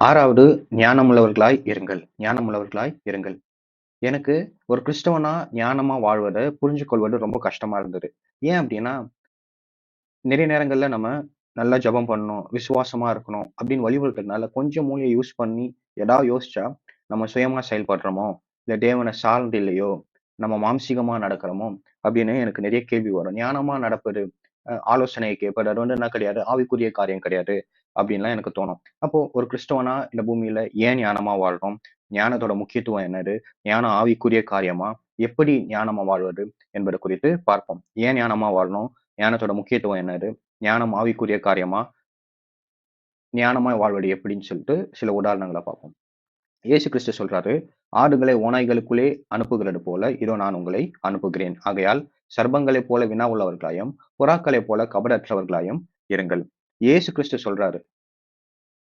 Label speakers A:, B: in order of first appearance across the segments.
A: 6வது ஞானமுள்ளவர்களாய் இருங்கள். ஞானமுள்ளவர்களாய் இருங்கள். எனக்கு ஒரு கிறிஸ்தவனா ஞானமா வாழ்வத புரிஞ்சு கொள்வது ரொம்ப கஷ்டமா இருந்தது. ஏன் அப்டின்னா, நெறைய நேரங்கள்ல நம்ம நல்லா ஜெபம் பண்ணணும், விசுவாசமா இருக்கணும் அப்படின்னு வழிவகுக்கிறதுனால கொஞ்சம் மூளைய யூஸ் பண்ணி ஏதாவது யோசிச்சா, நம்ம சுயமா செயல்படுறோமோ, இல்ல தேவன சார்ந்து இல்லையோ, நம்ம மாம்சீகமா நடக்கிறோமோ அப்படின்னு எனக்கு நெறைய கேள்வி வரும். ஞானமா நடப்பது, ஆலோசனைய கேட்பது அது வந்து என்ன கிடையாது, ஆவிக்குரிய காரியம் கிடையாது அப்படின்லாம் எனக்கு தோணும். அப்போ ஒரு கிறிஸ்தவனா இந்த பூமியில ஏன் ஞானமா வாழ்றோம்? ஞானத்தோட முக்கியத்துவம் என்னது? ஞானம் ஆவிக்குரிய காரியமா? எப்படி ஞானமா வாழ்வது என்பது குறித்து பார்ப்போம். ஏன் ஞானமா வாழணும்? ஞானத்தோட முக்கியத்துவம் என்னது? ஞானம் ஆவிக்குரிய காரியமா? ஞானமாய் வாழ்வது எப்படின்னு சொல்லிட்டு சில உதாரணங்கள பார்ப்போம். இயேசு கிறிஸ்து சொல்றாரு, "ஆடுகளை ஓநாய்களுக்குள்ளே அனுப்புகிறது போல, இதோ நான் உங்களை அனுப்புகிறேன். ஆகையால் சர்ப்பங்களைப் போல வினா உள்ளவர்களாயும், புறாக்களைப் போல கபடற்றவர்களாயும் இருங்கள்." இயேசு கிறிஸ்து சொல்றாரு.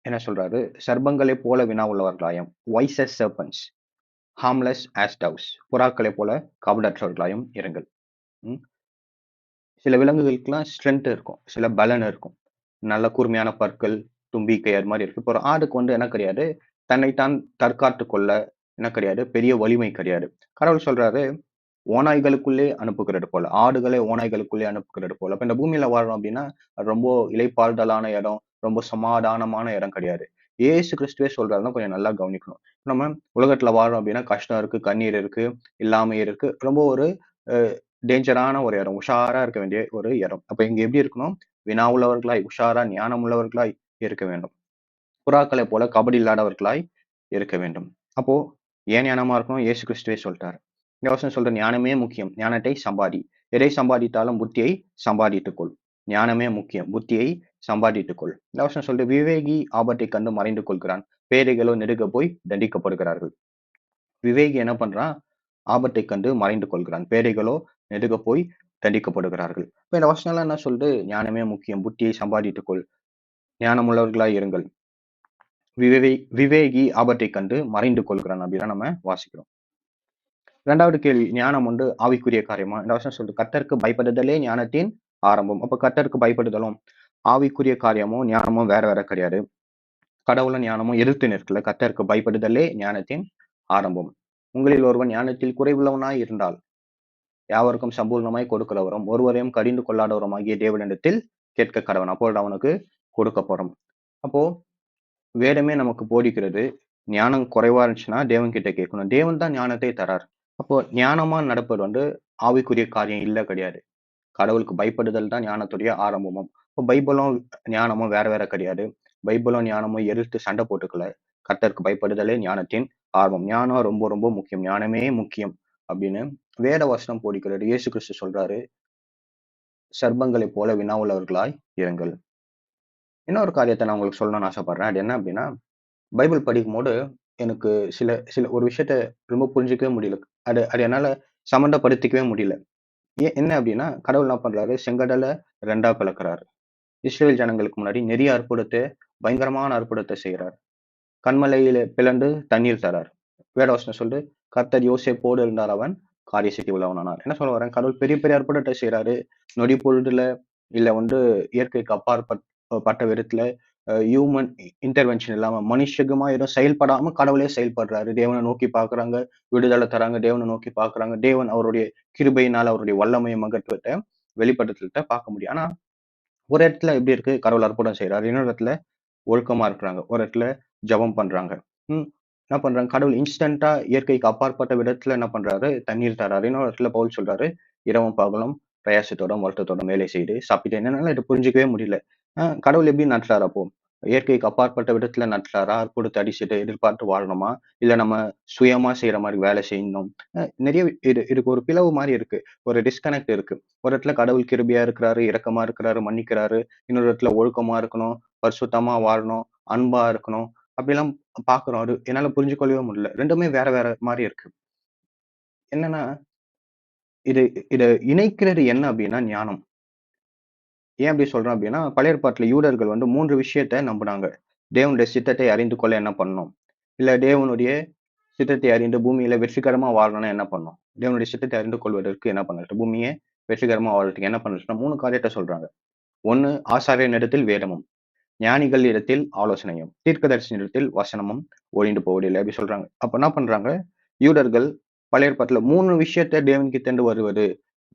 A: என்ன சொல்றாரு? "சர்ப்பங்களைப் போல வினா உள்ளவர்களாயும், wise as serpents, harmless as doves." புறாக்களைப் போல கபடற்றவர்களாயும் இருங்கள். ம். சில விலங்குகளுக்கெல்லாம் ஸ்ட்ரென்த் இருக்கும். சில பலன் இருக்கும். நல்ல கூர்மையான பற்கள், தும்பிக்கை அது மாரி இருக்கு. இப்போ ஒரு ஆடுக்கு வந்து என்ன கிடையாது, தன்னைத்தான் தற்காத்துக் கொள்ள என்ன கிடையாது, பெரிய வலிமை கிடையாது. கடவுள் சொல்றாரு, ஓநாய்களுக்குள்ளே அனுப்புகிறது போல. ஆடுகளே ஓநாய்களுக்குள்ளே அனுப்புகிறது போல. அப்ப இந்த பூமியில வாழ்றோம் அப்படின்னா, அது ரொம்ப இளைப்பாறுதலான இடம், ரொம்ப சமாதானமான இடம் கிடையாது. இயேசு கிறிஸ்துவே சொல்றாருன்னா கொஞ்சம் நல்லா கவனிக்கணும். நம்ம உலகத்துல வாழ்றோம் அப்படின்னா, கஷ்டம் இருக்கு, கண்ணீர் இருக்கு, இல்லாமை இருக்கு. ரொம்ப ஒரு அ டேஞ்சரான ஒரு இடம். உஷாரா இருக்க வேண்டிய ஒரு இடம். அப்ப இங்க எப்படி இருக்கணும்? வினா உள்ளவர்களாய், உஷாரா ஞானம் உள்ளவர்களாய் இருக்க வேண்டும். புறாக்களைப் போல கபடு இல்லாதவர்களாய் இருக்க வேண்டும். அப்போ ஏன் ஞானமா இருக்கணும்? இயேசு கிறிஸ்துவே சொல்ட்டாரு. இந்த வசனம் சொல்ற ஞானமே முக்கியம். ஞானத்தை சம்பாதி. எதை சம்பாதித்தாலும் புத்தியை சம்பாதித்துக் கொள். ஞானமே முக்கியம். புத்தியை சம்பாதித்துக் கொள். இந்த வசனம் சொல்றது, விவேகி ஆபத்தைக் கண்டு மறைந்து கொள்கிறான். பேதைகளோ நெடுகப் போய் தண்டிக்கப்படுகிறார்கள். விவேகி என்ன பண்றான்? ஆபத்தைக் கண்டு மறைந்து கொள்கிறான். பேதைகளோ நெடுகப் போய் தண்டிக்கப்படுகிறார்கள். இப்ப இந்த வசனம்லாம் என்ன சொல்லுது? ஞானமே முக்கியம். புத்தியை சம்பாதித்துக் கொள். ஞானமுள்ளவர்களாய் இருங்கள். விவேகி ஆபத்தைக் கண்டு மறைந்து கொள்கிறான் அப்படிதான் நம்ம வாசிக்கிறோம். 2வது கேள்வி, ஞானம் வந்து ஆவிக்குரிய காரியமா? இந்த வசனம் சொல்லுது, கர்த்தருக்கு பயப்படுதலே ஞானத்தின் ஆரம்பம். அப்ப கர்த்தருக்கு பயப்படுதலும் ஆவிக்குரிய காரியமும் ஞானமும் வேற வேற கிடையாது. கடவுளும் ஞானமும் எதிர்த்து நிற்கல. கர்த்தருக்கு பயப்படுதலே ஞானத்தின் ஆரம்பம். உங்களில் ஒருவன் ஞானத்தில் குறைவுள்ளவனாய் இருந்தால் யாவருக்கும் சம்பூர்ணமாய் கொடுக்கிறவரும் ஒருவரையும் கடிந்து கொள்ளாதவருமாகிய தேவனிடத்தில் கேட்க கடவன், அப்பொழுது அவனுக்கு கொடுக்கப்படும். அப்போ வேதமே நமக்கு போதிக்கிறது, ஞானம் குறைவா இருந்துச்சுன்னா தேவன் கிட்ட கேட்கணும். தேவன் தான் ஞானத்தை தரார். அப்போ ஞானமா நடப்பது வந்து ஆவிக்குரிய காரியம் இல்ல கிடையாது. கடவுளுக்கு பயப்படுதல் தான் ஞானத்துடைய ஆரம்பமும். இப்போ பைபிளும் ஞானமும் வேற வேற கிடையாது. பைபிளும் ஞானமும் எதிர்த்து சண்டை போட்டுக்கல. கர்த்தருக்கு பயப்படுதலே ஞானத்தின் ஆரம்பம். ஞானம் ரொம்ப ரொம்ப முக்கியம். ஞானமே முக்கியம் அப்படின்னு வேத வசனம் போதிக்கிறது. இயேசு கிறிஸ்து சொல்றாரு, சர்ப்பங்களைப் போல வினா உள்ளவர்களாய் இருங்கள். இன்னொரு காரியத்தை நான் உங்களுக்கு சொல்லணும்னு ஆசைப்படுறேன். அது என்ன அப்படின்னா, பைபிள் படிக்கும்போது எனக்கு சில சில ஒரு விஷயத்த ரொம்ப புரிஞ்சுக்கவே முடியல. அது அது என்னால சம்மந்தப்படுத்திக்கவே முடியல. என்ன அப்படின்னா, கடவுள் என்ன பண்றாரு? செங்கடல 2ஆ பிளக்குறாரு. இஸ்ரவேல் ஜனங்களுக்கு முன்னாடி நெறைய அற்புதத்த, பயங்கரமான அற்புதத்த செய்றார். கன்மலையில பிளந்து தண்ணீர் தரார். வேதவசனம் சொல்லுது, கர்த்தர் யோசேப்போடு இருந்தார், அவன் காரிய சித்தி உள்ளவனானார். என்ன சொல்ல வரேன்? கடவுள் பெரிய பெரிய அற்புதத்த செய்றாரு. நொடி பொழுதுல இல்ல வந்து இயற்கைக்கு பட்ட விதத்துல ஹியூமன் இன்டர்வென்ஷன் இல்லாம மனுஷகமா எதுவும் செயல்படாம கடவுளே செயல்படுறாரு. தேவனை நோக்கி பார்க்குறாங்க, விடுதலை தராங்க, தேவனை நோக்கி பார்க்குறாங்க. தேவன் அவருடைய கிருபையினால அவருடைய வல்லமை மகத்துவத்த வெளிப்படுத்துறத பார்க்க முடியும். ஆனா ஒரு இடத்துல எப்படி இருக்கு? கடவுள் அற்புதம் செய்றாரு. இன்னொரு இடத்துல ஒழுக்கமா இருக்கிறாங்க. ஒரு இடத்துல ஜெபம் பண்றாங்க. ம். என்ன பண்றாங்க? கடவுள் இன்ஸ்டன்ட்டா இயற்கைக்கு அப்பாற்பட்ட விதத்துல என்ன பண்றாரு? தண்ணீர் தராரு. இன்னொரு இடத்துல பவுல் சொல்றாரு, இரவும் பகலும் பிரயாசத்தோடும், வருத்தத்தோடும் வேலை செய்து சாப்பிட்டு என்னால இத புரிஞ்சுக்கவே முடியல. கடவுள் எப்படி நடத்துறாரு அப்போ? இயற்கைக்கு அப்பாற்பட்ட விதத்துல நடத்துறாரா? அற்புதத்த அடிச்சுட்டு எதிர்பார்த்து வாழணுமா? இல்ல நம்ம சுயமா செய்ற மாரி வேலை செய்யணும்? நெறைய இதுக்கு ஒரு பிளவு மாரி இருக்கு. ஒரு டிஸ்கனெக்ட் இருக்கு. ஒரு இடத்துல கடவுள் கிருபையா இருக்கிறாரு, இரக்கமா இருக்கிறாரு, மன்னிக்கிறாரு. இன்னொரு இடத்துல ஒழுக்கமா இருக்கணும், பரிசுத்தமா வாழணும், அன்பா இருக்கணும். அப்படிலாம் பார்க்கிறோம். அது என்னால புரிஞ்சு கொள்ளவே முடியல. 2மே வேற வேற மாரி இருக்கு. என்னன்னா, இது இத இணைக்கிறது என்ன அப்படின்னா ஞானம். ஏன் அப்படி சொல்றேன் அப்படின்னா, பழைய ஏற்பாட்டுல யூதர்கள் வந்து 3 விஷயத்த நம்புனாங்க. தேவனுடைய சித்தத்தை அறிந்து கொள்ள என்ன பண்ணணும்? இல்ல தேவனுடைய சித்தத்தை அறிந்து பூமியில வெற்றிகரமா வாழணும்னா என்ன பண்ணணும்? தேவனுடைய சித்தத்தை அறிந்து கொள்வதற்கு என்ன பண்ணணும்? பூமிய வெற்றிகரமா வாழ்றதுக்கு என்ன பண்ணணும்னா 3 காரியத்த சொல்றாங்க. 1 ஆசாரியனிடத்தில் வேதமும். ஞானிகள் இடத்தில் ஆலோசனையும் தீர்க்கதரிசனிடத்தில் வசனமும் ஒழிந்து போவதில்லை அப்படி சொல்றாங்க. அப்ப என்ன பண்றாங்க? யூதர்கள் பழைய ஏற்பாட்டுல 3 விஷயத்த தேவன்கிட்ட வருவது,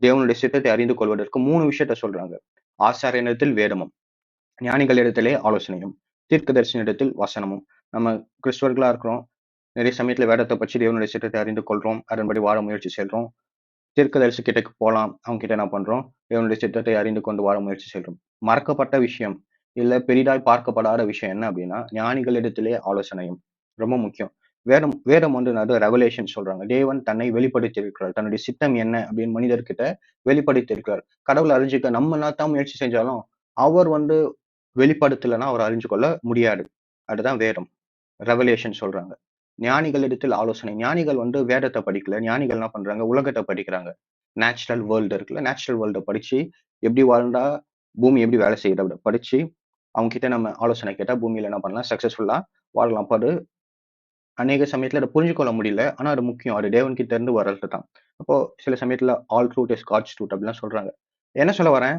A: தேவனுடைய சித்தத்தை அறிந்து கொள்வதற்கு 3 விஷயத்த சொல்றாங்க. ஆசாரியனிடத்தில் வேதமும், ஞானிகளிடத்திலே ஆலோசனையும், தீர்க்கதரிசனிடத்தில் வசனமும். நம்ம கிறிஸ்தவர்களா இருக்கிறோம். நிறைய சமயத்துல வேதத்தை பற்றி தேவனுடைய சித்தத்தை அறிந்து கொள்றோம். அதன்படி வாழ முயற்சி செய்றோம். தீர்க்கதரிசி கிட்டக்கு போலாம். அவங்க கிட்ட என்ன பண்றோம்? தேவனுடைய சித்தத்தை அறிந்து கொண்டு வாழ முயற்சி செய்றோம். மறக்கப்பட்ட விஷயம், இல்ல பெரிதாய் பார்க்கப்படாத விஷயம் என்ன அப்படின்னா, ஞானிகளிடத்திலே ஆலோசனையும். ரொம்ப முக்கியம். வேதம் வேதம் வந்து என்னது ரெவலேஷன் சொல்றாங்க. தேவன் தன்னை வெளிப்படுத்தி இருக்கிறார். தன்னுடைய சித்தம் என்ன அப்படின்னு மனிதர்கிட்ட வெளிப்படுத்தி இருக்கிறார். கடவுளை அறிஞ்சுக்க நம்ம என்னத்தான் முயற்சி செஞ்சாலும், அவர் வந்து வெளிப்படுத்தலைன்னா அவர் அறிஞ்சு கொள்ள முடியாது. அதுதான் வேதம். ரெவலேஷன் சொல்றாங்க. ஞானிகளிடத்தில் ஆலோசனை. ஞானிகள் வந்து வேதத்தை படிக்கல. ஞானிகள் என்ன பண்றாங்க? உலகத்தை படிக்கிறாங்க. நேச்சுரல் வேர்ல்டு இருக்குல்ல, நேச்சுரல் வேர்ல்ட படிச்சு எப்படி வாழ்ந்தா பூமி எப்படி வேலை செய்யுது அப்படி படிச்சு அவங்க கிட்ட நம்ம ஆலோசனை கேட்டா பூமியில என்ன பண்ணலாம்? சக்சஸ்ஃபுல்லா வாழலாம். அப்ப அது அநேக சமயத்துல அத புரிஞ்சு கொள்ள முடியல. ஆனா அது முக்கியம். அது தேவன் கிட்ட இருந்து வர்றது தான். அப்போ சில சமயத்துல all truth is God's truth அப்படிலாம் சொல்றாங்க. என்ன சொல்ல வரேன்?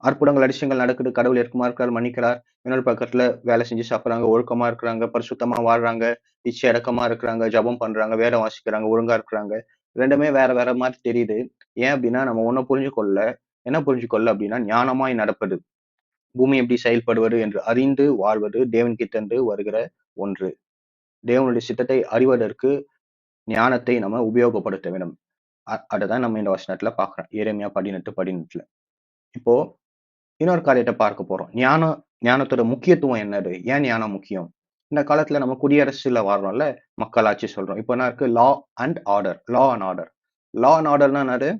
A: அற்புதங்கள், அதிசயங்கள் நடக்குது. கடவுள் இரக்கமா இருக்கிறார், மன்னிக்கிறார். இன்னொரு பக்கத்துல வேலை செஞ்சு சாப்பிடுறாங்க, ஒழுக்கமா இருக்கிறாங்க, பரிசுத்தமா வாழ்றாங்க, இச்சை அடக்கமா இருக்கிறாங்க, ஜெபம் பண்றாங்க, வேதம் வாசிக்கிறாங்க, ஒழுங்கா இருக்கிறாங்க. 2மே வேற வேற மாரி தெரியுது. ஏன் அப்டின்னா, நம்ம ஒண்ண புரிஞ்சுக்கொள்ள என்ன புரிஞ்சுக்கொள்ள அப்டின்னா, ஞானமாய் நடப்பது. பூமி எப்படி செயல்படுவது என்று அறிந்து வாழ்வது தேவன்கிட்ட இருந்து வருகிற ஒன்று. தேவனுடைய சித்தத்தை அறிவதற்கு ஞானத்தை நம்ம உபயோகப்படுத்த வேண்டும். அததான் நம்ம இந்த வசனத்துல பார்க்கிறோம். எரேமியா 18:18. இப்போ இன்னொரு காரியத்த பார்க்க போறோம். ஞானத்தோட முக்கியத்துவம் என்னது? ஏன் ஞானம் முக்கியம்? இந்த காலத்துல நம்ம குடியரசுல வாழ்றோம்ல, மக்களாட்சி சொல்றோம். இப்ப என்ன இருக்கு? Law and order. Law and order. Law and ஆர்டர்னா என்னது?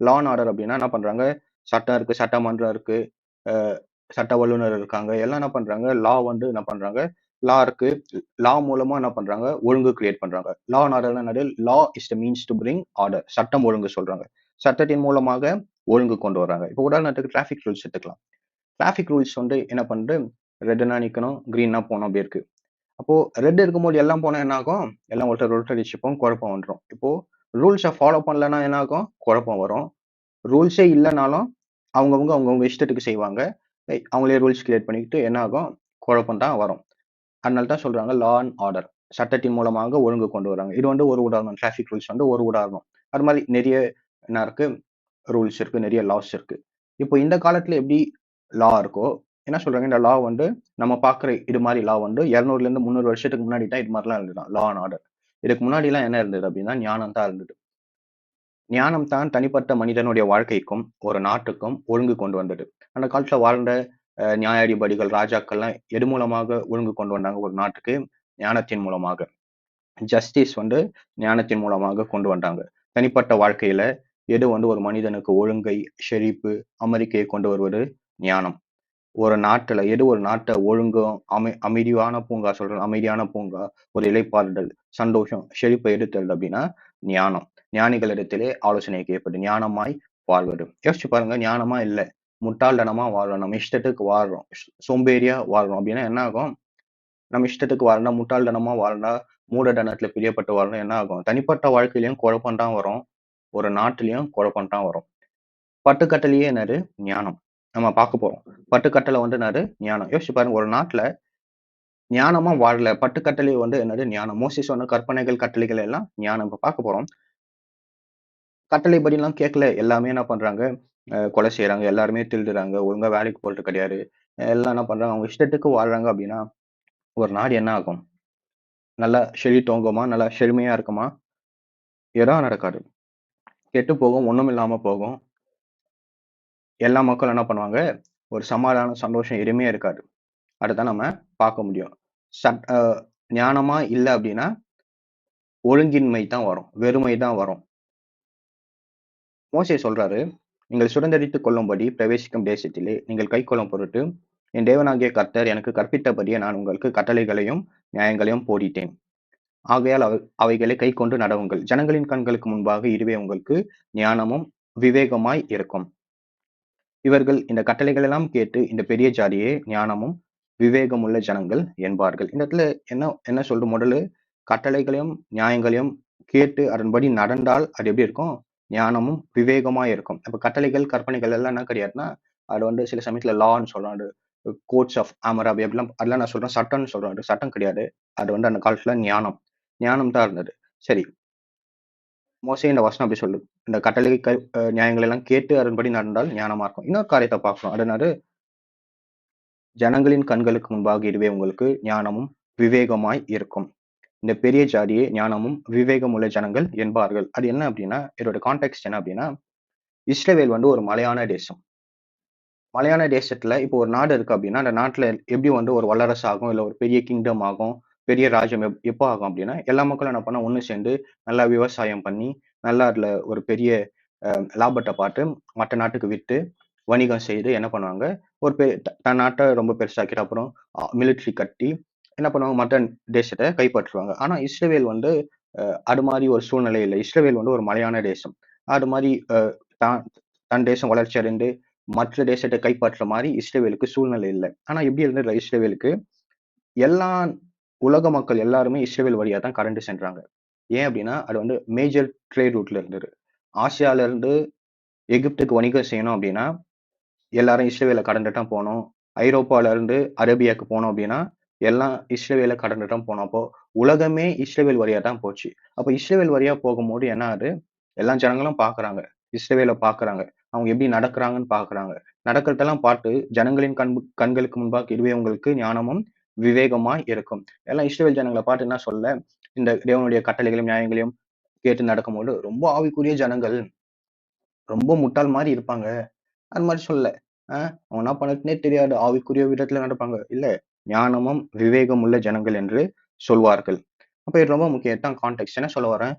A: லா அண்ட் ஆர்டர் அப்படின்னா என்ன பண்றாங்க? சட்டம் இருக்கு, சட்டமன்றம் இருக்கு, அ சட்ட வல்லுநர் இருக்காங்க. எல்லாம் என்ன பண்றாங்க? லா வந்து என்ன பண்றாங்க? லா இருக்கு. லா மூலமா என்ன பண்றாங்க? ஒழுங்கு கிரியேட் பண்றாங்க. லா அண்ட் ஆர்டர்னா என்னது? லா is the means to bring order. சட்டம் ஒழுங்கு சொல்றாங்க. சட்டத்தின் மூலமாக ஒழுங்கு கொண்டு வர்றாங்க. இப்ப உதாரணத்துக்கு டிராஃபிக் ரூல்ஸ் எடுத்துக்கலாம். டிராஃபிக் ரூல்ஸ் வந்து என்ன பண்ணுது? ரெட்னா நிக்கணும், கிரீன்னா போணும் அப்படி இருக்கு. அப்போ ரெட் இருக்கும்போது எல்லாம் போனா என்ன ஆகும்? எல்லாம் ஒருத்தர் அடிச்சுப்போம், குழப்பம் வந்துரும். இப்போ ரூல்ஸ ஃபாலோ பண்ணலன்னா என்ன ஆகும்? குழப்பம் வரும். ரூல்ஸே இல்லனாலும் அவங்கவங்க இஷ்டத்துக்கு செய்வாங்க. அவங்களே ரூல்ஸ் கிரியேட் பண்ணிக்கிட்டு என்ன ஆகும்? குழப்பம் தான் வரும். அதனால தான் சொல்றாங்க லா அண்ட் ஆர்டர். சட்டத்தின் மூலமாக ஒழுங்கு கொண்டு வராங்க. இது வந்து ஒரு உதாரணம். டிராஃபிக் ரூல்ஸ் வந்து ஒரு உதாரணம். அது மாரி நெறைய என்ன இருக்கு? ரூல்ஸ் இருக்கு. நெறைய லாஸ் இருக்கு. இப்போ இந்த காலத்துல எப்படி லா இருக்கோ, என்ன சொல்றாங்க, இந்த லா வந்து நம்ம பார்க்குற இது மாரி லா வந்து 200லேருந்து 300 வருஷத்துக்கு முன்னாடி தான் இது மாரிலாம் இருந்ததாம். Law and order. இதுக்கு முன்னாடிலாம் என்ன இருந்தது அப்டின்னா, ஞானம் தான் இருந்தது. ஞானம் தான் தனிப்பட்ட மனிதனுடைய வாழ்க்கைக்கும், ஒரு நாட்டுக்கும் ஒழுங்கு கொண்டு வந்தது. அந்த காலத்துல வாழ்ந்த நியாயாதிபதிகள், ராஜாக்கள்லாம் எது மூலமாக ஒழுங்கு கொண்டு வந்தாங்க ஒரு நாட்டுக்கு? ஞானத்தின் மூலமாக. ஜஸ்டிஸ் வந்து ஞானத்தின் மூலமாக கொண்டு வந்தாங்க. தனிப்பட்ட வாழ்க்கையில எது வந்து ஒரு மனிதனுக்கு ஒழுங்கை, செழிப்பு, அமைதியை கொண்டு வருவது? ஞானம். ஒரு நாட்ட ஒழுங்கும், அமைதியான பூங்கா சொல்றேன். அமைதியான பூங்கா, ஒரு இளைப்பாறுதல், சந்தோஷம், செழிப்பை எடுத்தல் அப்படின்னா ஞானம். ஞானிகளிடத்திலே ஆலோசனை கேட்பது. ஞானமாய் வாழ்வது. யோசிச்சு பாருங்க, ஞானமா இல்ல. முட்டாள்தனமா வாழ்றோம். நம்ம இஷ்டத்துக்கு வாழ்றோம். சோம்பேறியா வாழ்றோம் அப்படின்னா என்ன ஆகும்? நம்ம இஷ்டத்துக்கு வாழ்ந்தா, முட்டாள்தனமா வாழ்ந்தா, மூடதனத்துல பிரியப்பட்டு வாழ்ந்தா என்ன ஆகும்? தனிப்பட்ட வாழ்க்கையிலயும் குழப்பம் தான் வரும். ஒரு நாட்டிலயும் குழப்பம் தான் வரும். பட்டுக்கட்டளையே என்னது? ஞானம். நம்ம பார்க்க போறோம். பட்டுக்கட்டளை வந்து என்னது? ஞானம். யோசிச்சு பாருங்க, ஒரு நாட்டுல ஞானமா வாழல. பட்டுக்கட்டளை வந்து என்னது? ஞானம். மோசே சொன்ன கற்பனைகள், கட்டளைகள் எல்லாம் ஞானம். இப்ப பார்க்க போறோம். கட்டளைப்படிலாம் கேட்கல. எல்லாமே என்ன பண்றாங்க? கொலை செய்றாங்க. எல்லாருமே திருடுறாங்க. ஒழுங்கா வேலைக்கு போறது கிடையாது. எல்லாம் என்ன பண்றாங்க? அவங்க இஷ்டத்துக்கு வாழ்றாங்க அப்படின்னா, ஒரு நாடு என்ன ஆகும்? நல்லா செழித்தோங்குமா? நல்லா செழுமையா இருக்குமா? எதுவும் நடக்காது. கெட்டு போகும். ஒண்ணுமில்லாம போகும். எல்லா மக்களும் என்ன பண்ணுவாங்க? ஒரு சமாதானம், சந்தோஷம் எதுவுமே இருக்காது. அதத்தான் நம்ம பார்க்க முடியும். சட் அ ஞானமா இல்ல அப்படின்னா, ஒழுங்கின்மை தான் வரும். வெறுமை தான் வரும். மோசே சொல்றாரு, "நீங்கள் சுதந்தரித்துக் கொள்ளும்படி பிரவேசிக்கும் தேசத்திலே நீங்கள் கைக்கொள்ளும் பொருட்டு, என் தேவனாகிய கர்த்தர் எனக்கு கற்பித்தபடியே நான் உங்களுக்கு கட்டளைகளையும், நியாயங்களையும் போதித்தேன். ஆகையால் அவைகளை கைக்கொண்டு நடவுங்கள். ஜனங்களின் கண்களுக்கு முன்பாக இதுவே உங்களுக்கு ஞானமும், விவேகமாய் இருக்கும்." இவர்கள் இந்த கட்டளைகள் எல்லாம் கேட்டு இந்த பெரிய ஜாதியே ஞானமும் விவேகமுள்ள ஜனங்கள் என்பார்கள். இந்த இடத்துல என்ன என்ன சொல்ற முதல்ல கட்டளைகளையும் நியாயங்களையும் கேட்டு அதன்படி நடந்தால் அது எப்படி இருக்கும்? ஞானமும் விவேகமா இருக்கும். அப்ப கட்டளைகள், கற்பனைகள் எல்லாம் என்ன கிடையாதுன்னா, அது வந்து சில சமயத்துல லான்னு சொல்றோம். அது கோட்ஸ் ஆஃப் ஹம்மராபி அப்படிலாம் அதெல்லாம் நான் சொல்றேன் சட்டம்னு சொல்றேன். அது சட்டம் கிடையாது. அது வந்து அந்த காலத்துல ஞானம். ஞானம் தான் இருந்தது. சரி, மோசே இந்த வசனம் அப்படி சொல்லுது. இந்த கட்டளைகள் நியாயங்கள் எல்லாம் கேட்டு அதன்படி நடந்தால் ஞானமா இருக்கும். இன்னொரு காரியத்த பார்க்கிறோம். அது என்னது? ஜனங்களின் கண்களுக்கு முன்பாக இதுவே உங்களுக்கு ஞானமும் விவேகமாய் இருக்கும். இந்த பெரிய ஜாதியே ஞானமும் விவேகம் உள்ள ஜனங்கள் என்பார்கள். அது என்ன அப்படின்னா, இதோட கான்டெக்ஸ்ட் என்ன அப்படின்னா, இஸ்ரவேல் வந்து ஒரு மலையான தேசம். மலையான தேசத்துல இப்போ ஒரு நாடு இருக்கு அப்படின்னா, அந்த நாட்டுல எப்படி வந்து ஒரு வல்லரசு ஆகும், இல்ல ஒரு பெரிய கிங்டம் ஆகும், பெரிய ராஜ்யம் எப்போ ஆகும் அப்படின்னா, எல்லா மக்களும் என்ன பண்ணா ஒண்ணு சேர்ந்து நல்லா விவசாயம் பண்ணி, நல்லா அதுல ஒரு பெரிய லாபத்த பார்த்து மத்த நாட்டுக்கு வித்து, வணிகம் செய்து என்ன பண்ணுவாங்க, ஒரு தன் நாட்ட ரொம்ப பெருசாக்கிட்டு அப்புறம் மிலிட்டரி கட்டி என்ன பண்ணுவாங்க, மத்த தேசத்த கைப்பற்றுவாங்க. ஆனா இஸ்ரவேல் வந்து அது மாரி ஒரு சூழ்நிலை இல்ல. இஸ்ரவேல் வந்து ஒரு மலையான தேசம். அது மாரி தான் தன் தேசம் வளர்ச்சி அடைந்து மற்ற தேசத்த கைப்பற்ற மாரி இஸ்ரவேலுக்கு சூழ்நிலை இல்ல. ஆனா எப்படி இருந்தது இஸ்ரவேலுக்கு, எல்லா உலக மக்கள் எல்லாருமே இஸ்ரவேல் வழியா தான் கடந்து சென்றாங்க. ஏன் அப்படின்னா, அது வந்து மேஜர் ட்ரேட் ரூட்ல இருந்தது. ஆசியால இருந்து எகிப்துக்கு வணிகம் செய்யணும் அப்படின்னா, எல்லாரும் இஸ்ரவேல கடந்து தான் போணும். ஐரோப்பால இருந்து அரேபியாக்கு போனோம் அப்படின்னா, எல்லாம் இஸ்ரவேல கடந்து தான் போணும். அப்போ உலகமே இஸ்ரவேல் வழியா தான் போச்சு. அப்ப இஸ்ரவேல் வழியா போகும்போது என்ன ஆகுது? எல்லா ஜனங்களும் பார்க்குறாங்க. இஸ்ரவேல பார்க்குறாங்க. அவங்க எப்படி நடக்குறாங்கன்னு பார்க்குறாங்க. நடக்கிறதெல்லாம் பார்த்து ஜனங்களின் கண்களுக்கு முன்பாக இதுவே உங்களுக்கு ஞானமும், விவேகமாய் இருக்கும். எல்லாம் இஸ்ரவேல் ஜனங்கள பார்த்து என்ன சொல்ல, இந்த தேவனுடைய கட்டளைகளையும், நியாயங்களையும் கேட்டு நடக்கும்போது, ரொம்ப ஆவிக்குரிய ஜனங்கள், ரொம்ப முட்டாள் மாரி இருப்பாங்க. அது மாரி சொல்லல. அவங்க என்ன பண்ணதுன்னே தெரியாது. ஆவிக்குரிய விதத்துல நடப்பாங்க. இல்ல, ஞானமும், விவேகம் உள்ள ஜனங்கள் என்று சொல்வார்கள். அப்ப இது ரொம்ப முக்கியம். இதான் கான்டெக்ஸ்ட். என்ன சொல்ல வரேன்?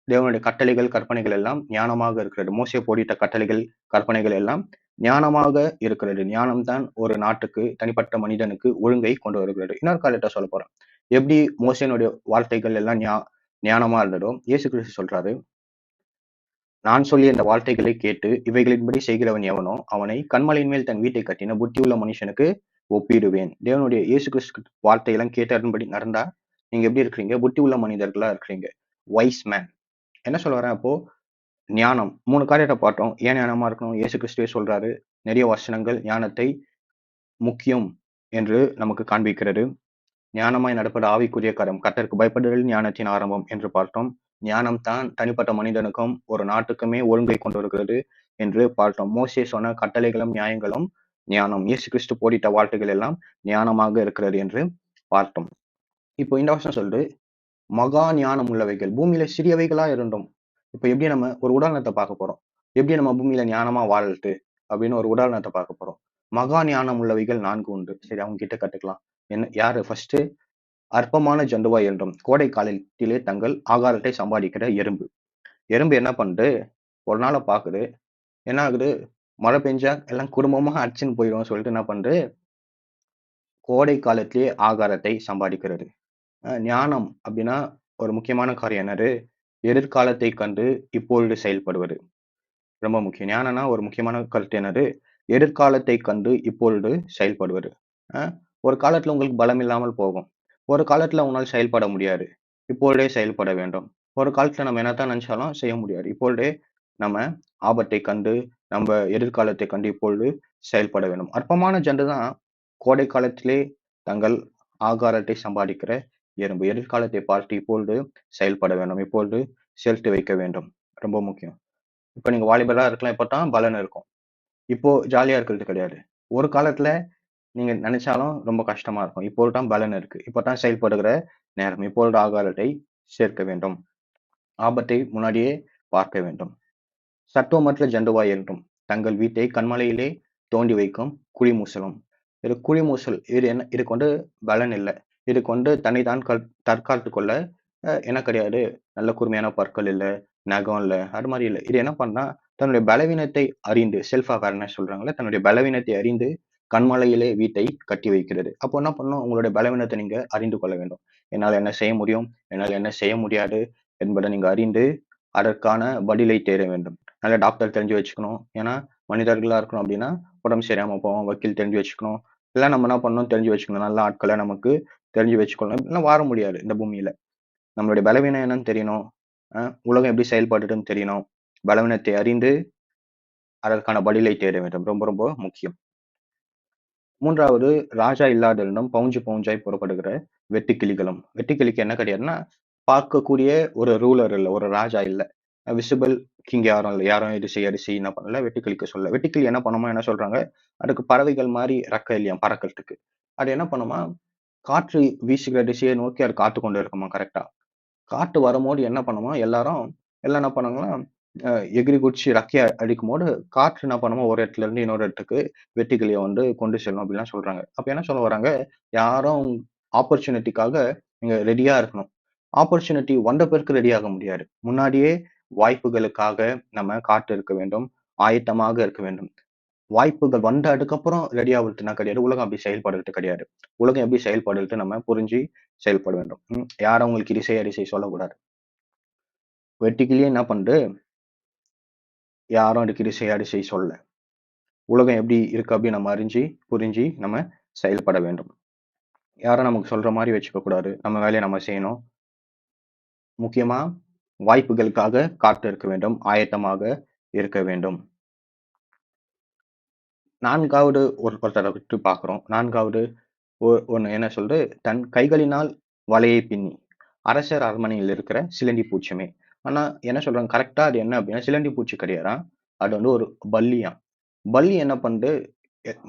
A: தேவனுடைய கட்டளைகள், கற்பனைகள் எல்லாம் ஞானமாக இருக்கிறது. மோசே போதித்த கட்டளைகள், கற்பனைகள் எல்லாம் ஞானமாக இருக்கிறது. ஞானம் தான் ஒரு நாட்டுக்கு, தனிப்பட்ட மனிதனுக்கு ஒழுங்கை கொண்டு வருகிறது. இன்னொரு காரியத்த சொல்லப் போறேன். எப்படி மோசேனுடைய வார்த்தைகள் எல்லாம் ஞானமா இருந்ததோ, இயேசு கிறிஸ்து சொல்றாரு, நான் சொல்லிய இந்த வார்த்தைகளை கேட்டு இவைகளின்படி செய்கிறவன் எவனோ அவனை கன்மலையின் மேல் தன் வீட்டை கட்டின புத்தியுள்ள மனுஷனுக்கு ஒப்பிடுவேன். தேவனுடைய இயேசு கிறிஸ்து வார்த்தையெல்லாம் கேட்டு அதன்படி நடந்தா நீங்க எப்படி இருக்கிறீங்க? புத்தி உள்ள மனிதர்களா இருக்கிறீங்க. Wise man. என்ன சொல்ல வரேன் அப்போ? ஞானம். 3 காரியத்த பார்த்தோம். ஏன் ஞானமா இருக்கணும்? இயேசு கிறிஸ்துவே சொல்றாரு. நிறைய வசனங்கள் ஞானத்தை முக்கியம் என்று நமக்கு காண்பிக்கிறது. ஞானமாய் நடப்பது ஆவிக்குரிய காரியம். கர்த்தருக்கு பயப்படுதல் ஞானத்தின் ஆரம்பம் என்று பார்த்தோம். ஞானம் தான் தனிப்பட்ட மனிதனுக்கும், ஒரு நாட்டுக்குமே ஒழுங்கை கொண்டு வருகிறது என்று பார்த்தோம். மோசே சொன்ன கட்டளைகளும், நியாயங்களும் ஞானம். இயேசு கிறிஸ்து போதித்த வார்த்தைகள் எல்லாம் ஞானமாக இருக்கிறது என்று பார்த்தோம். இப்போ இந்த வசனம் சொல்லுது, மகா ஞானம் உள்ளவைகள். பூமியில சிறியவைகளா இருந்தோம். இப்ப எப்படி நம்ம ஒரு உதாரணத்த பார்க்க போறோம். எப்படி நம்ம பூமியில ஞானமா வாழ்றது அப்படின்னு ஒரு உதாரணத்த பார்க்க போறோம். மகா ஞானம் உள்ளவைகள் 4 உண்டு. சரி, அவங்க கிட்ட கத்துக்கலாம். என்ன யாரு ஃபர்ஸ்ட்? அற்பமான ஜந்துவாய் என்றும் கோடை காலத்திலே தங்கள் ஆகாரத்தை சம்பாதிக்கிற எறும்பு. எறும்பு என்ன பண்ணுது? ஒரு நாள பாக்குது. என்ன ஆகுது? மழை பெஞ்சா எல்லாம் குடும்பமா அடிச்சுன்னு போயிடும் சொல்லிட்டு என்ன பண்ணுது? கோடை காலத்திலேயே ஆகாரத்தை சம்பாதிக்கிறது. ஞானம் அப்படின்னா ஒரு முக்கியமான காரியம் என்னது? எதிர்காலத்தை கண்டு இப்பொழுது செயல்படுவது. ரொம்ப முக்கியம். ஞானம்னா ஒரு முக்கியமான கருத்து என்னது? எதிர்காலத்தை கண்டு இப்பொழுது செயல்படுவது. அ ஒரு காலத்துல உங்களுக்கு பலம் இல்லாமல் போகும். ஒரு காலத்துல உங்களால் செயல்பட முடியாது. இப்பொழுதே செயல்பட வேண்டும். ஒரு காலத்துல நம்ம என்னத்தான் நினைச்சாலும் செய்ய முடியாது. இப்பொழுதே நம்ம ஆபத்தை கண்டு, நம்ம எதிர்காலத்தை கண்டு இப்பொழுது செயல்பட வேண்டும். அற்பமான ஜந்து தான் கோடை காலத்திலே தங்கள் ஆகாரத்தை சம்பாதிக்கிற எறும்பு. எதிர்காலத்தை பார்த்து இப்பொழுது செயல்பட வேண்டும். இப்பொழுது சேர்த்து வைக்க வேண்டும். ரொம்ப முக்கியம். இப்ப நீங்க வாலிபரா இருக்கலாம். இப்பதான் பலன் இருக்கும். இப்போ ஜாலியா இருக்கிறது கிடையாது. ஒரு காலத்துல நீங்க நினைச்சாலும் ரொம்ப கஷ்டமா இருக்கும். இப்பொழுது தான் பலன் இருக்கு. இப்பதான் செயல்படுகிற நேரம். இப்பொழுது ஆகாரத்தை சேர்க்க வேண்டும். ஆபத்தை முன்னாடியே பார்க்க வேண்டும். சத்துவமற்ற ஜந்துவாய் என்றும் தங்கள் வீட்டை கன்மலையிலே தோண்டி வைக்கும் குழிமூசலும். இது குழிமூசல். இது என்ன? இதுக்கு வந்து பலன் இல்ல. இதுக்கு வந்து தன்னைத்தான் தற்காத்துக் கொள்ள என்ன கிடையாது. நல்ல கூர்மையான பற்கள் இல்ல, நகம் இல்ல, அது மாரி இல்ல. இது என்ன பண்ணா, தன்னுடைய பலவீனத்தை அறிந்து செல்ஃப் அவேர்னஸ் சொல்றாங்கல்ல, தன்னுடைய பலவீனத்தை அறிந்து கன்மலையிலே வீட்டை கட்டி வைக்கிறது. அப்போ என்ன பண்ணணும்? உங்களுடைய பலவீனத்தை நீங்க அறிந்து கொள்ள வேண்டும். என்னால என்ன செய்ய முடியும்? என்னால என்ன செய்ய முடியாது? என்பதை நீங்க அறிந்து அதற்கான பதிலை தேட வேண்டும். நல்ல டாக்டர் தெரிஞ்சு வச்சுக்கணும். ஏன்னா, மனிதர்களா இருக்கணும் அப்படின்னா, உடம்பு சரியில்லாம போகும். வக்கீல் தெரிஞ்சு வச்சுக்கணும். இல்ல நம்ம என்ன பண்ணணும்? தெரிஞ்சு வச்சுக்கணும். நல்ல ஆட்கள நமக்கு தெரிஞ்சு வச்சுக்கணும். இல்ல வாழ முடியாது இந்த பூமியில. நம்மளுடைய பலவீனம் என்னன்னு தெரியணும். உலகம் எப்படி செயல்படுதுன்னு தெரியணும். பலவீனத்தை அறிந்து அதற்கான பதிலை தேட வேண்டும். ரொம்ப ரொம்ப முக்கியம். 3வது ராஜா இல்லாதலிடம் பவுஞ்சு பவுஞ்சாய் புறப்படுகிற வெட்டுக்கிளிகளும். வெட்டுக்கிளிக்கு என்ன கிடையாதுன்னா, பார்க்கக்கூடிய ஒரு ரூலர் இல்ல. ஒரு ராஜா இல்ல. விசிபிள் கிங் யாரும் இல்ல. யாரும் "இது செய், அது செய்" என்ன பண்ணல. வெட்டுக்கிளிக்கு சொல்லல. வெட்டுக்கிளி என்ன பண்ணுமா, என்ன சொல்றாங்க, அதுக்கு பறவைகள் மாரி ரெக்க இல்லையாம் பறக்கறதுக்கு. அது என்ன பண்ணுமா, காற்று வீசுகிற திசையை நோக்கி அது காத்துக் கொண்டு இருக்குமாம் கரெக்ட்டா. காத்து வரும்போது என்ன பண்ணுமா, எல்லாம் என்ன பண்ணாங்கன்னா, அ எகிறி குதிச்சு ரெக்கைய அடிக்கும்போது, காற்று என்ன பண்ணுமா, ஒரு இடத்துல இருந்து இன்னொரு இடத்துக்கு வெட்டுக்கிளிய வந்து கொண்டு செல்லும் அப்படிலாம் சொல்றாங்க. அப்ப என்ன சொல்ல வராங்க, யாரும் ஆப்பர்ச்சுனிட்டிக்காக நீங்க ரெடியா இருக்கணும். ஆப்பர்ச்சுனிட்டி வந்த பிறகு ரெடி ஆக முடியாது. முன்னாடியே வாய்ப்புகளுக்காக நம்ம காத்திருக்க வேண்டும். ஆயத்தமாக இருக்க வேண்டும். வாய்ப்புகள் வந்த அதுக்கப்புறம் ரெடி ஆவுறதுன்னா கிடையாது. உலகம் அப்படி செயல்படுறது கிடையாது. உலகம் எப்படி செயல்படுறது நம்ம புரிஞ்சு செயல்பட வேண்டும். யாரும் உங்களுக்கு இது செய், அது செய் சொல்லக்கூடாது. வெட்டுக்கிளியே என்ன பண்ணுது, யாரும் அதுக்கு இது செய், அது செய் சொல்லல. உலகம் எப்படி இருக்கு அப்படின்னு நம்ம அறிஞ்சு, புரிஞ்சு நம்ம செயல்பட வேண்டும். யாரும் நமக்கு சொல்ற மாரி வச்சுக்க கூடாது. நம்ம வேலைய நம்ம செய்யணும். முக்கியமா வாய்ப்புகளுக்காக காத்திருக்க வேண்டும். ஆயத்தமாக இருக்க வேண்டும். 4வது ஒருத்தர விட்டு பார்க்கிறோம். 4வது ஒண்ணு என்ன சொல்லுது, "தன் கைகளினால் வலையை பின்னி, அரசர் அரண்மனையில் இருக்கிற சிலந்தி பூச்சிமே." ஆனா என்ன சொல்றாங்க கரெக்ட்டா அது என்ன அப்படின்னா, சிலந்தி பூச்சி கிடையாதாம். அது வந்து ஒரு பல்லியாம். பல்லி என்ன பண்ணுது,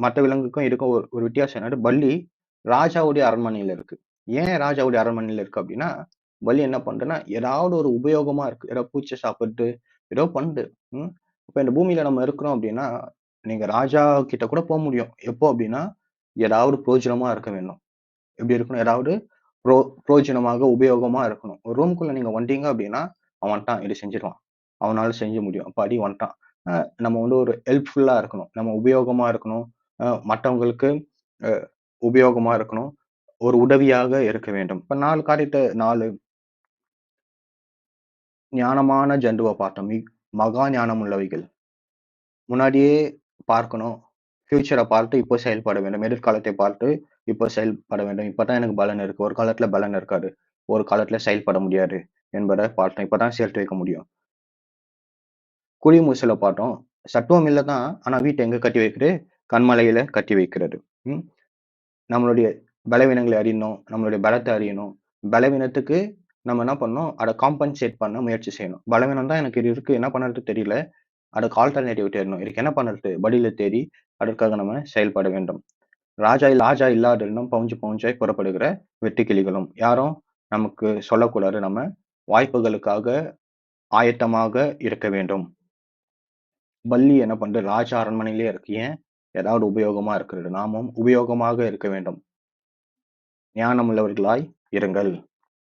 A: மத்த விலங்குக்கும் இதுக்கும் ஒரு ஒரு வித்தியாசம் என்னன்னா, பல்லி ராஜாவுடைய அரண்மனையில இருக்கு. ஏன் ராஜாவுடைய அரண்மனையில இருக்கு அப்படின்னா, பல்லி என்ன பண்ணுதுன்னா, ஏதாவது ஒரு உபயோகமா இருக்கு. ஏதோ பூச்ச சாப்பிடுது, ஏதோ பண்ணுது. ம். இப்ப இந்த பூமியில நம்ம இருக்கிறோம் அப்படின்னா, நீங்க ராஜா கிட்ட கூட முடியும். எப்போ அப்படின்னா, ஏதாவது பிரயோஜனமா இருக்க வேண்டும். எப்படி இருக்கணும்? ஏதாவது புரோ புரோஜனமாக, உபயோகமா இருக்கணும். ஒரு ரூம்க்குள்ள நீங்க வந்துட்டீங்க அப்படின்னா, அவன் வந்துட்டான் இது செஞ்சுருவான். அவனால செஞ்ச முடியும். அப்பாடி வந்துட்டான். அ நம்ம வந்து ஒரு ஹெல்ப்ஃபுல்லா இருக்கணும். நம்ம உபயோகமா இருக்கணும். மத்தவங்களுக்கு அ உபயோகமா இருக்கணும். ஒரு உதவியாக இருக்க வேண்டும். இப்ப 4 காரியத்த 4 ஞானமான ஜந்துவ பார்த்தோம். மகா ஞானம் உள்ளவைகள். முன்னாடியே பார்க்கணும். ஃபியூச்சர பார்த்து இப்போ செயல்பட வேண்டும். எதிர்காலத்தை பார்த்து இப்போ செயல்பட வேண்டும். இப்பதான் எனக்கு பலன் இருக்கு. ஒரு காலத்துல பலன் இருக்காது. ஒரு காலத்துல செயல்பட முடியாது என்பத பார்த்தோம். இப்பதான் சேர்த்து வைக்க முடியும். குழி மூசல பார்த்தோம். சத்துவம் இல்ல தான். ஆனா வீட்ட எங்க கட்டி வைக்குது? கன்மலையில கட்டி வைக்கிறது. ம். நம்மளுடைய பலவீனங்களை அறியணும். நம்மளுடைய பலத்த அறியணும். பலவீனத்துக்கு நம்ம என்ன பண்ணணும்? அத காம்பன்சேட் பண்ண முயற்சி செய்யணும். பலவீனம் தான் எனக்கு இது இருக்கு. என்ன பண்ணறது தெரியல. அதுக்கு ஆல்டர்னேட்டிவ் தேடணும். இதுக்கு என்ன பண்ணறது? பதில தேடி அதற்காக நம்ம செயல்பட வேண்டும். ராஜா இல்லாத இன்னும் பவுஞ்சு பவுஞ்சாய் புறப்படுகிற வெட்டுக்கிளிகளும். யாரும் நமக்கு சொல்லக்கூடாது. நம்ம வாய்ப்புகளுக்காக ஆயத்தமாக இருக்க வேண்டும். பல்லி என்ன பண்ணுது? ராஜா அரண்மனையிலேயே இருக்கு. ஏன்? ஏதாவது உபயோகமா இருக்கிறது. நாமும் உபயோகமாக இருக்க வேண்டும். ஞானம் உள்ளவர்களாய் இருங்கள்.